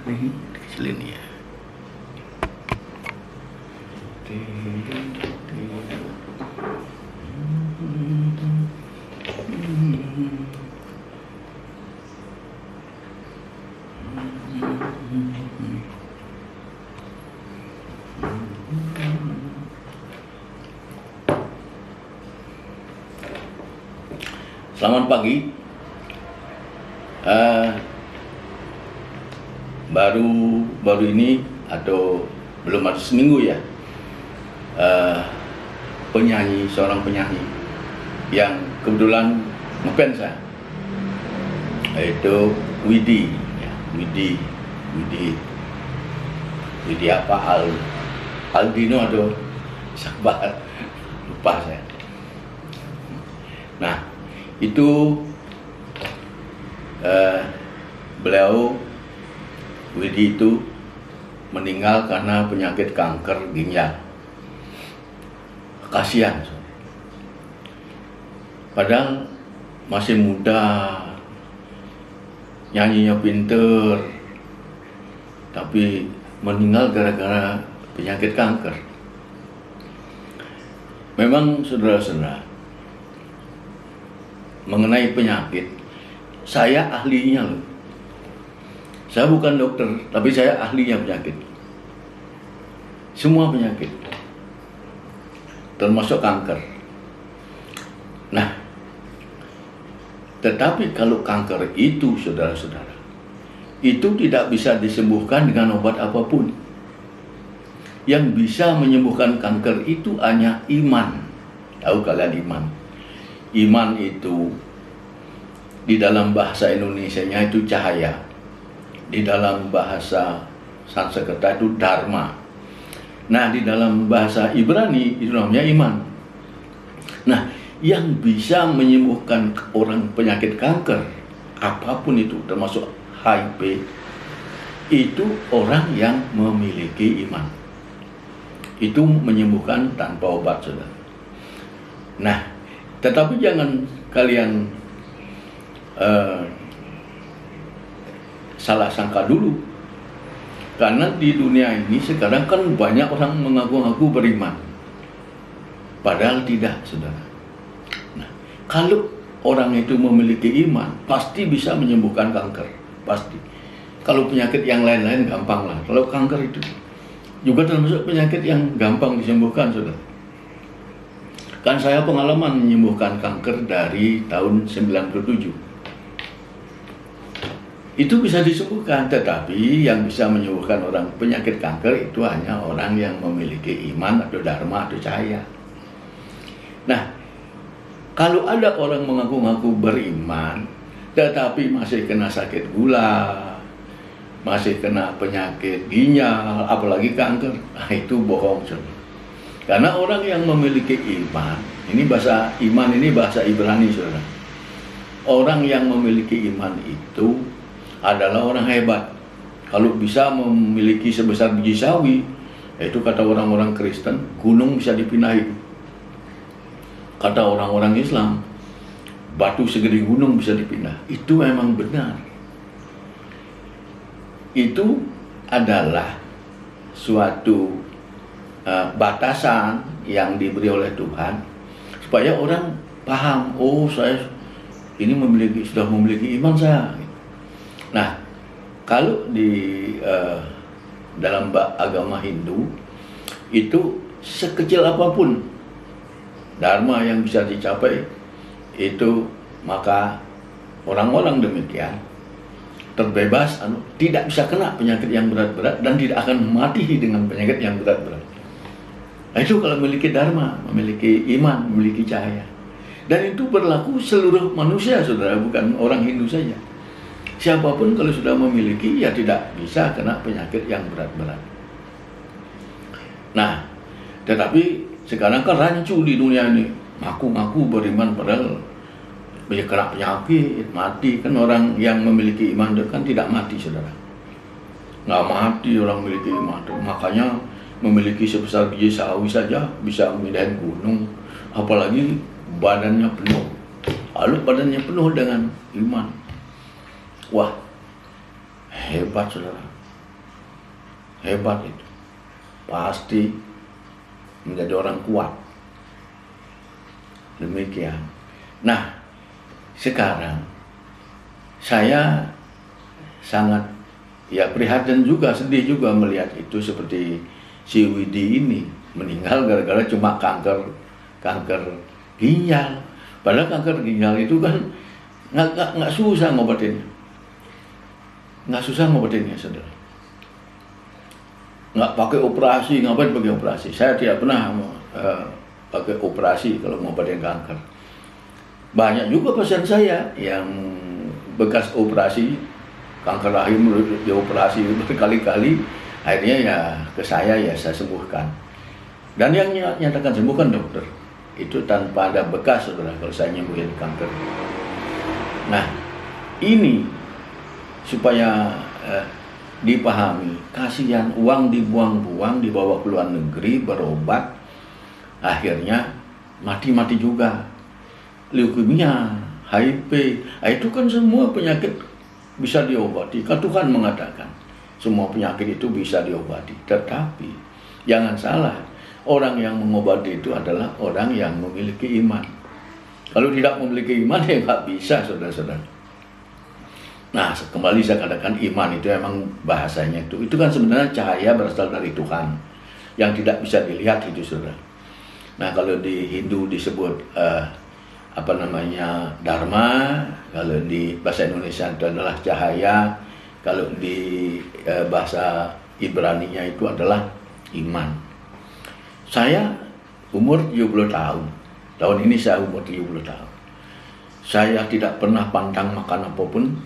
Ini kecilin ya. Selamat pagi. Baru ini atau belum ada seminggu ya, seorang penyanyi yang kebetulan ngefans saya, yaitu Widi ya, Widi apa Aldino atau siapa, lupa saya. Nah, itu beliau Widi itu meninggal karena penyakit kanker ginjal. Kasihan, padahal masih muda, nyanyinya pinter, tapi meninggal gara-gara penyakit kanker. Memang saudara-saudara, mengenai penyakit, saya ahlinya loh. Saya bukan dokter, tapi saya ahlinya penyakit. Semua penyakit, termasuk kanker. Nah, tetapi kalau kanker itu, saudara-saudara, itu tidak bisa disembuhkan dengan obat apapun. Yang bisa menyembuhkan kanker itu hanya iman. Tahu kalian iman? Iman itu di dalam bahasa Indonesianya itu cahaya. Di dalam bahasa Sanskerta itu dharma. Nah, di dalam bahasa Ibrani itu namanya iman. Nah, yang bisa menyembuhkan orang penyakit kanker apapun itu, termasuk HIV, itu orang yang memiliki iman. Itu menyembuhkan tanpa obat, saudara. Nah, tetapi jangan kalian salah sangka dulu, karena di dunia ini sekarang kan banyak orang mengaku-ngaku beriman, padahal tidak, saudara. Nah, kalau orang itu memiliki iman, pasti bisa menyembuhkan kanker, pasti. Kalau penyakit yang lain-lain gampang lah, kalau kanker itu juga termasuk penyakit yang gampang disembuhkan, saudara. Kan saya pengalaman menyembuhkan kanker dari tahun 97. Itu bisa disembuhkan, tetapi yang bisa menyembuhkan orang penyakit kanker itu hanya orang yang memiliki iman atau dharma atau cahaya. Nah, kalau ada orang mengaku-ngaku beriman, tetapi masih kena sakit gula, masih kena penyakit ginjal, apalagi kanker, nah itu bohong. Karena orang yang memiliki iman, ini bahasa iman ini bahasa Ibrani, saudara. Orang yang memiliki iman itu adalah orang hebat. Kalau bisa memiliki sebesar biji sawi, itu kata orang-orang Kristen, gunung bisa dipindahin. Kata orang-orang Islam, batu segede gunung bisa dipindah. Itu memang benar. Itu adalah suatu batasan yang diberi oleh Tuhan supaya orang paham, oh saya ini sudah memiliki iman saya. Nah, kalau di dalam agama Hindu itu sekecil apapun dharma yang bisa dicapai itu, maka orang-orang demikian terbebas, tidak bisa kena penyakit yang berat-berat dan tidak akan mati dengan penyakit yang berat-berat. Nah, itu kalau memiliki dharma, memiliki iman, memiliki cahaya. Dan itu berlaku seluruh manusia, saudara, bukan orang Hindu saja. Siapapun kalau sudah memiliki, ya tidak bisa kena penyakit yang berat-berat. Nah, tetapi sekarang kan rancu di dunia ini, ngaku-ngaku beriman padahal kena penyakit, mati. Kan orang yang memiliki iman itu kan tidak mati, saudara. Nggak mati orang memiliki iman itu. Makanya memiliki sebesar biji sawi saja bisa memindahin gunung, apalagi badannya penuh. Lalu badannya penuh dengan iman. Wah, hebat, saudara. hebat itu, pasti menjadi orang kuat. Demikian. Nah, sekarang saya sangat prihatin juga, sedih juga melihat itu, seperti si Widi ini meninggal gara-gara cuma kanker ginjal. Padahal kanker ginjal itu kan nggak susah ngobatinnya, saudara. Nggak pakai operasi, ngapain pakai operasi? Saya tidak pernah pakai operasi kalau ngobatin kanker. Banyak juga pasien saya yang bekas operasi kanker rahim, dioperasi berkali-kali, akhirnya ya ke saya sembuhkan. Dan yang nyatakan sembuh kan dokter, itu tanpa ada bekas, saudara, kalau saya nyembuhin kanker. Nah, ini supaya dipahami, kasihan, uang dibuang-buang, dibawa ke luar negeri berobat, akhirnya mati juga. Leukemia, HIV, itu kan semua penyakit bisa diobati. Kan Tuhan mengatakan semua penyakit itu bisa diobati. Tetapi jangan salah, orang yang mengobati itu adalah orang yang memiliki iman. Kalau tidak memiliki iman, ya nggak bisa, saudara-saudara. Nah, kembali saya katakan, iman itu emang bahasanya itu kan sebenarnya cahaya berasal dari Tuhan yang tidak bisa dilihat itu, saudara. Nah, kalau di Hindu disebut Dharma, kalau di bahasa Indonesia itu adalah cahaya, kalau di bahasa Ibrani-nya itu adalah iman. Saya umur 70 tahun. Tahun ini saya umur 70 tahun. Saya tidak pernah pantang makan apapun,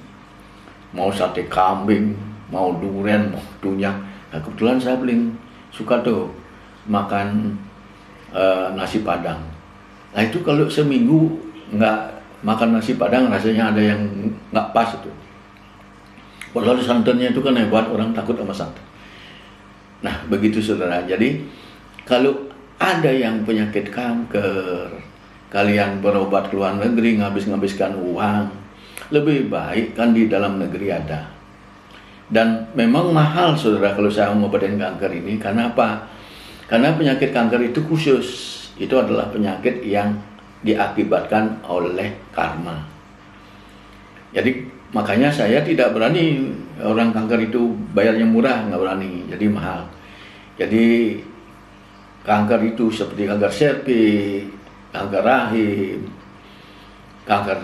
mau sate kambing, mau durian, mau tunyak. Nah, kebetulan saya paling suka tuh makan nasi padang. Nah, itu kalau seminggu nggak makan nasi padang, rasanya ada yang nggak pas itu. Padahal santannya itu kan hebat, orang takut sama santan. Nah, begitu, saudara. Jadi kalau ada yang penyakit kanker, kalian berobat ke luar negeri, ngabiskan uang, lebih baik kan di dalam negeri ada. Dan memang mahal, saudara, kalau saya ngobatin kanker ini. Karena apa? Karena penyakit kanker itu khusus. Itu adalah penyakit yang diakibatkan oleh karma. Jadi makanya saya tidak berani, orang kanker itu bayarnya murah, nggak berani, jadi mahal. Jadi kanker itu seperti kanker cervix, kanker rahim, kanker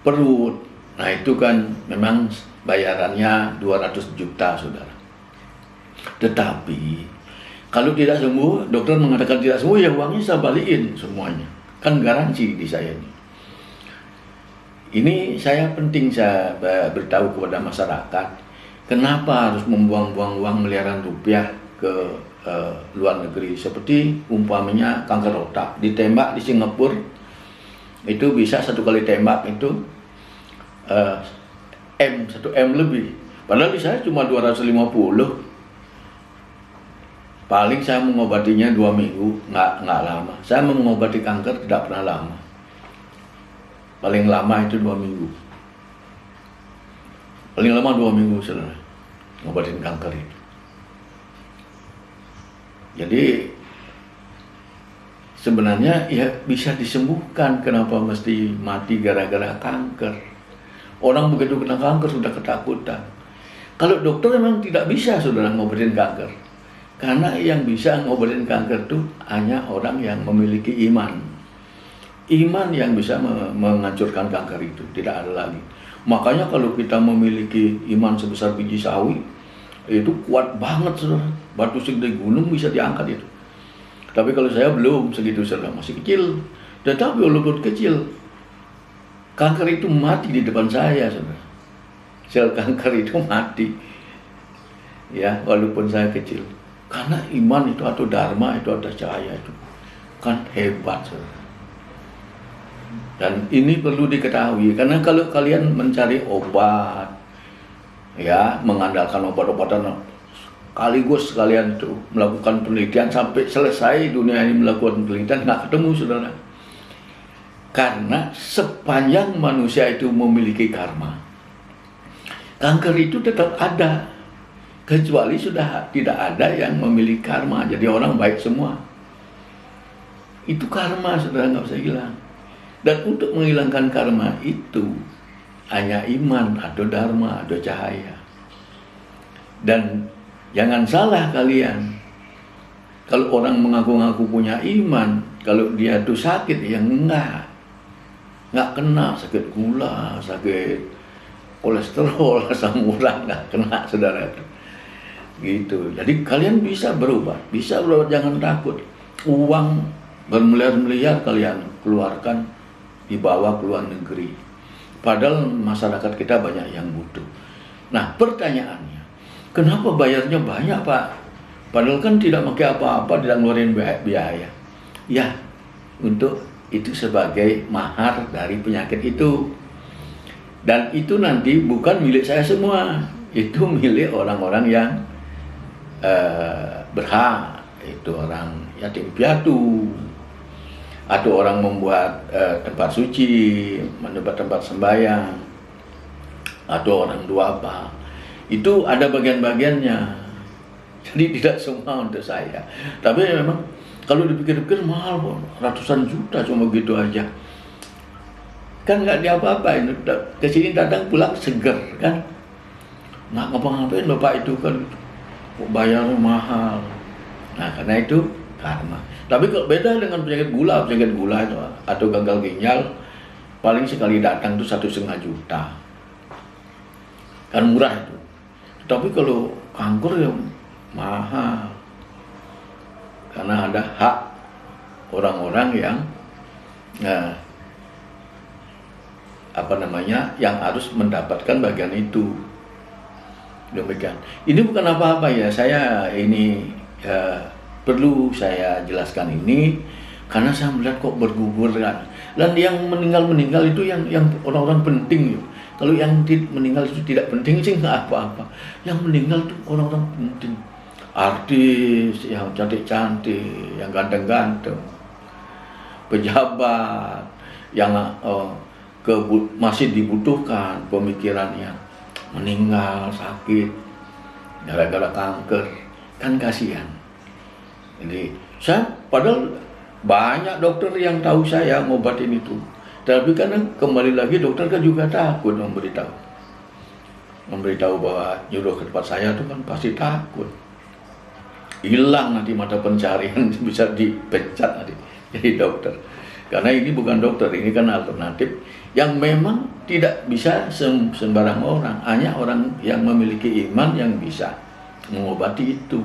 perut. Nah, itu kan memang bayarannya 200 juta, saudara. Tetapi kalau tidak sembuh, dokter mengatakan tidak sembuh, ya uangnya saya balikin semuanya. Kan garansi di saya ini. Ini saya penting saya beritahu kepada masyarakat, kenapa harus membuang-buang uang miliaran rupiah ke luar negeri. Seperti umpamanya kanker otak, ditembak di Singapura, itu bisa satu kali tembak itu 1 M lebih. Padahal di saya cuma 250. Paling saya mengobatinya 2 minggu, nggak lama. Saya mengobati kanker tidak pernah lama. Paling lama itu 2 minggu. Paling lama 2 minggu, saudara, ngobatin kanker itu. Jadi sebenarnya ya bisa disembuhkan. Kenapa mesti mati gara-gara kanker? Orang begitu kena kanker sudah ketakutan. Kalau dokter memang tidak bisa, saudara, ngobatin kanker. Karena yang bisa ngobatin kanker itu hanya orang yang memiliki iman. Iman yang bisa menghancurkan kanker itu, tidak ada lagi. Makanya kalau kita memiliki iman sebesar biji sawi, itu kuat banget, saudara. Batu segede gunung bisa diangkat itu. Tapi kalau saya belum segitu, saudara, masih kecil. Tetapi walaupun kecil, kanker itu mati di depan saya, saudara. Sel kanker itu mati. Ya, walaupun saya kecil. Karena iman itu atau dharma itu ada cahaya itu kan hebat, saudara. Dan ini perlu diketahui, karena kalau kalian mencari obat, ya mengandalkan obat-obatan, sekaligus kalian itu melakukan penelitian sampai selesai dunia ini melakukan penelitian, nggak ketemu, saudara. Karena sepanjang manusia itu memiliki karma, kanker itu tetap ada. kecuali sudah tidak ada yang memiliki karma, jadi orang baik semua. Itu karma, saudara, nggak bisa hilang. Dan untuk menghilangkan karma itu hanya iman atau dharma atau cahaya. Dan jangan salah kalian, kalau orang mengaku-ngaku punya iman, kalau dia tuh sakit, ya nggak kena sakit gula, sakit kolesterol, asam urat, nggak kena, saudara. Gitu. Jadi kalian bisa berobat, jangan takut. Uang bermiliar-miliar kalian keluarkan, dibawa ke luar negeri. Padahal masyarakat kita banyak yang butuh. Nah, pertanyaannya, kenapa bayarnya banyak, Pak? Padahal kan tidak pakai apa-apa, tidak ngeluarin biaya. Ya, untuk itu sebagai mahar dari penyakit itu. Dan itu nanti bukan milik saya semua, itu milik orang-orang yang berhak, itu orang yatim piatu, atau orang membuat tempat suci, membuat tempat sembahyang, atau orang duafa. Itu ada bagian-bagiannya. Jadi tidak semua untuk saya. Tapi memang kalau dipikir-pikir mahal, ratusan juta cuma gitu aja. Kan nggak diapa-apain, kesini datang pulang seger kan. Nggak ngapa-ngapain Bapak itu kan, bayarnya mahal. Nah, karena itu karma. Tapi kalau beda dengan penyakit gula itu atau gagal ginjal, paling sekali datang itu 1,5 juta. Kan murah itu. Tapi kalau kanker ya mahal. Karena ada hak orang-orang yang yang harus mendapatkan bagian itu. Demikian. Ini bukan apa-apa ya, saya ini perlu saya jelaskan ini karena saya melihat kok berguguran. Dan yang meninggal itu yang orang-orang penting. Kalau yang meninggal itu tidak penting sih nggak apa-apa. Yang meninggal itu orang-orang penting. Artis yang cantik-cantik, yang ganteng-ganteng, pejabat yang masih dibutuhkan pemikirannya, meninggal sakit gara-gara kanker, kan kasihan. Jadi padahal banyak dokter yang tahu saya ngobatin itu, tapi kan kembali lagi dokter kan juga takut memberitahu bahwa nyuruh ke tempat saya itu kan pasti takut hilang nanti mata pencarian, bisa dipecat nanti jadi dokter. Karena ini bukan dokter, ini kan alternatif yang memang tidak bisa sembarang orang, hanya orang yang memiliki iman yang bisa mengobati itu.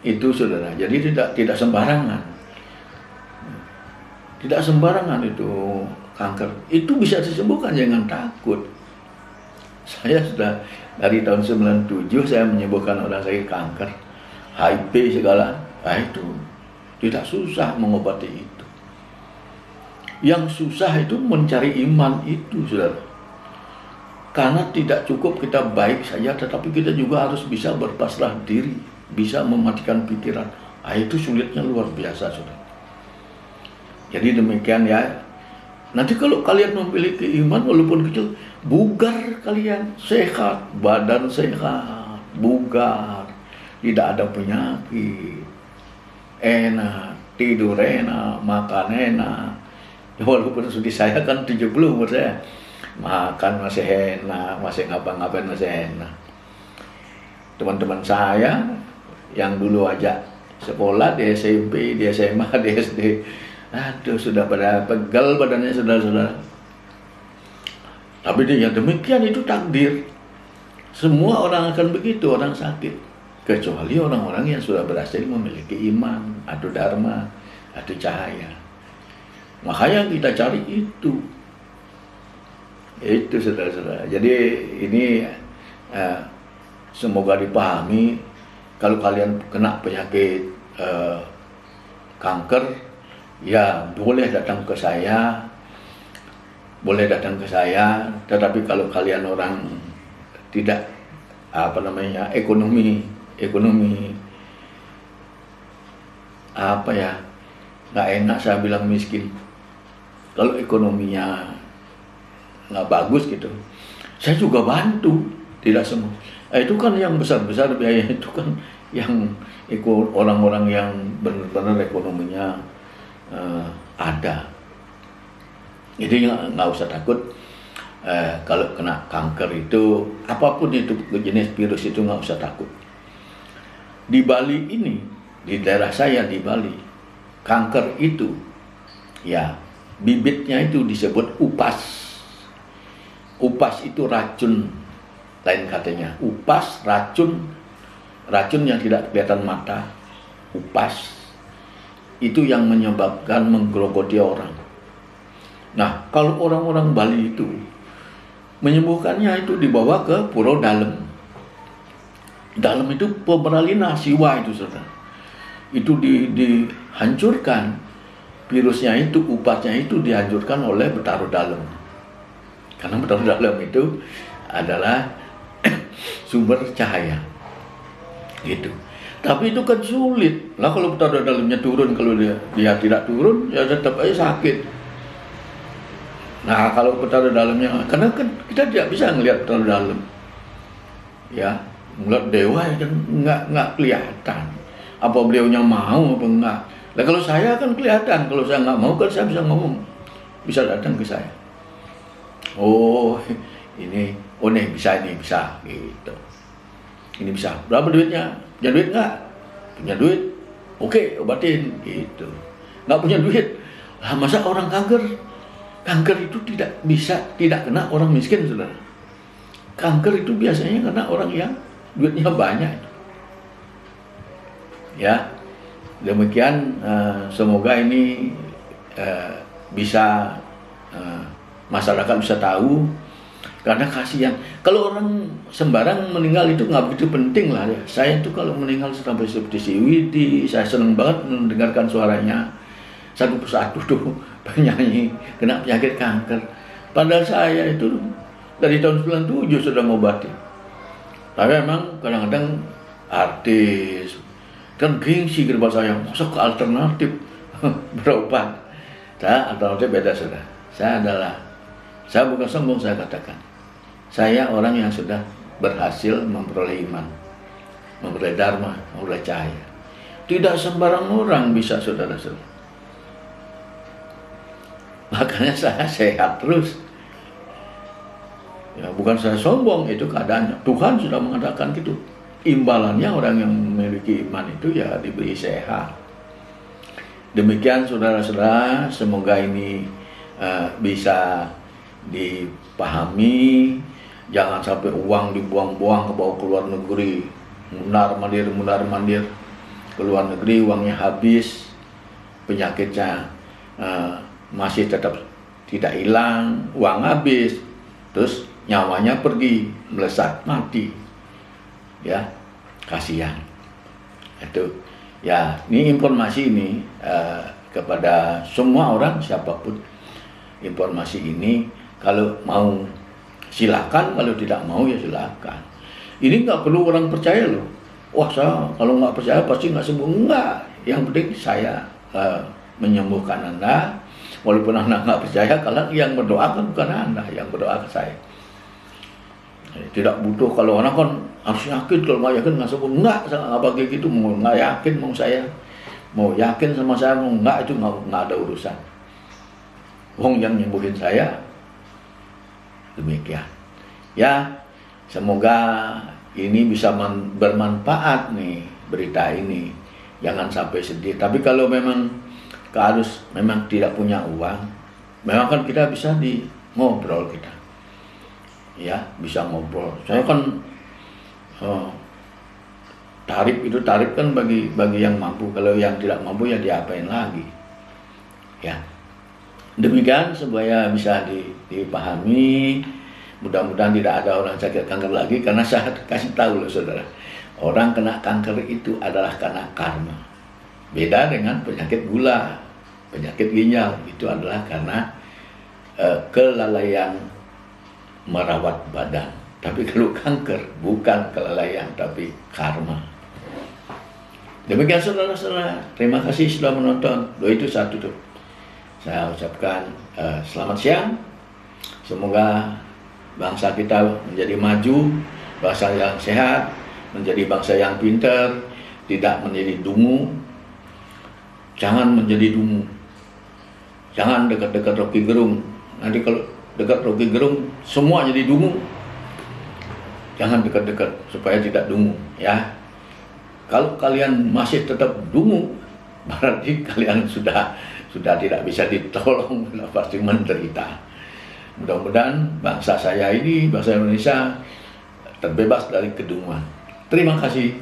Itu saudara, jadi tidak sembarangan. Tidak sembarangan itu kanker. Itu bisa disembuhkan, jangan takut. Saya sudah dari tahun 97 saya menyembuhkan orang sakit kanker, HIV segala. Nah itu tidak susah mengobati itu. Yang susah itu mencari iman itu, saudara. Karena tidak cukup kita baik saja, tetapi kita juga harus bisa berpasrah diri, bisa mematikan pikiran. Ah, itu sulitnya luar biasa, saudara. Jadi demikian ya. Nanti kalau kalian memiliki iman walaupun kecil, bugar kalian, sehat, badan sehat, bugar, tidak ada penyakit, enak, tidur enak, makan enak. Walaupun sudah saya kan 70 umur saya, makan masih enak, masih ngapa-ngapain masih enak. Teman-teman saya yang dulu aja sekolah di SMP, di SMA, di SD, aduh sudah pada pegal badannya saudara-saudara. Tapi dia demikian, itu takdir. Semua orang akan begitu, orang sakit. Kecuali orang-orang yang sudah berhasil memiliki iman atau dharma atau cahaya. Makanya kita cari itu saudara-saudara. Jadi ini semoga dipahami. Kalau kalian kena penyakit kanker, ya boleh datang ke saya, tetapi kalau kalian orang tidak ekonomi nggak enak saya bilang miskin. Kalau ekonominya nggak bagus gitu, saya juga bantu. tidak semua. Itu kan yang besar-besar biaya itu kan yang orang-orang yang benar-benar ekonominya ada. Jadi nggak usah takut kalau kena kanker itu, apapun itu jenis virus itu nggak usah takut. Di Bali ini, di daerah saya di Bali, kanker itu ya bibitnya itu disebut upas. Upas itu racun, lain katanya. Upas racun yang tidak kelihatan mata. Upas itu yang menyebabkan menggerogoti orang. Nah, kalau orang-orang Bali itu menyembuhkannya itu dibawa ke Pulau Dalem. Dalem itu pemeralina siwa itu, saudara. Itu dihancurkan. Virusnya itu, upasnya itu dihancurkan oleh Betaro Dalem. Karena Betaro Dalem itu adalah sumber cahaya. Gitu. Tapi itu kan sulit. Lah kalau Betaro Dalemnya turun, kalau dia tidak turun, ya tetap aja sakit. Nah, kalau Betaro Dalemnya, karena kan kita tidak bisa ngelihat Betaro Dalem. Ya, ngelihat dewa ya kan nggak kelihatan. Apa beliaunya mau apa enggak. Nah, kalau saya kan kelihatan, kalau saya nggak mau kan saya bisa ngomong. Bisa datang ke saya. Oh, ini bisa gitu. Ini bisa. Berapa duitnya? Punya duit nggak? Punya duit? Oke, obatin gitu. Nggak punya duit? Lah, masa orang kanker itu tidak kena orang miskin, saudara. Kanker itu biasanya kena orang yang duitnya banyak. Ya, demikian. Semoga ini bisa masyarakat bisa tahu, karena kasihan. Kalau orang sembarang meninggal itu nggak begitu penting lah ya. Saya itu kalau meninggal sampai seperti si Widi, saya senang banget mendengarkan suaranya satu persatu tuh penyanyi kena penyakit kanker. Padahal saya itu dari tahun 97 sudah ngobatin. Tapi memang kadang-kadang artis kan gengsi ke depan saya, masuk ke alternatif berobat. Saya alternatif beda, sudah. Saya bukan sombong, saya katakan. Saya orang yang sudah berhasil memperoleh iman, memperoleh dharma, memperoleh cahaya. Tidak sembarang orang bisa, saudara-saudara. Makanya saya sehat terus. Ya, bukan saya sombong, itu keadaannya. Tuhan sudah mengatakan gitu. Imbalannya orang yang memiliki iman itu ya diberi sehat. Demikian saudara-saudara, semoga ini bisa dipahami. Jangan sampai uang dibuang-buang ke luar negeri, mundar mandir ke luar negeri, uangnya habis, penyakitnya masih tetap tidak hilang, uang habis, terus nyawanya pergi, melesat, mati. Ya, kasihan. Itu ya, ini informasi ini kepada semua orang, siapapun. Informasi ini kalau mau silakan, kalau tidak mau ya silakan. Ini nggak perlu orang percaya loh. Wah, saya kalau nggak percaya pasti nggak sembuh. Enggak. Yang penting saya menyembuhkan Anda. Walaupun Anda nggak percaya, kalau yang berdoa kan bukan Anda, yang berdoa ke saya. Tidak butuh, kalau orang kan harus yakin, kalau nggak yakin nggak sembuh. Enggak, saya nggak pakai gitu. Mau nggak yakin, mau yakin sama saya, mau nggak, itu nggak ada urusan. Wong yang nyembuhin saya. Demikian. Ya, semoga ini bisa bermanfaat nih berita ini. Jangan sampai sedih. Tapi kalau memang memang tidak punya uang, memang kan kita bisa ngobrol kita. Ya, bisa ngobrol. Saya kan tarif kan bagi yang mampu. Kalau yang tidak mampu ya diapain lagi. Ya. Demikian supaya bisa dipahami. Mudah-mudahan tidak ada orang sakit kanker lagi, karena saya kasih tahu loh saudara, orang kena kanker itu adalah karena karma. Beda dengan penyakit gula, penyakit ginjal, itu adalah karena kelalaian merawat badan. Tapi kalau kanker bukan kelalaian tapi karma. Demikian saudara-saudara, terima kasih sudah menonton. Itu satu tuh. Saya ucapkan selamat siang. Semoga bangsa kita menjadi maju bangsa yang sehat, menjadi bangsa yang pintar, tidak menjadi dungu. Jangan menjadi dungu. Jangan dekat-dekat Rocky Gerung. Nanti kalau dekat Rocky Gerung, semua jadi dungu. Jangan dekat-dekat supaya tidak dungu, ya. Kalau kalian masih tetap dungu, berarti kalian sudah tidak bisa ditolong, pasti menderita. Mudah-mudahan bangsa saya ini, bangsa Indonesia, terbebas dari kedunguan. Terima kasih.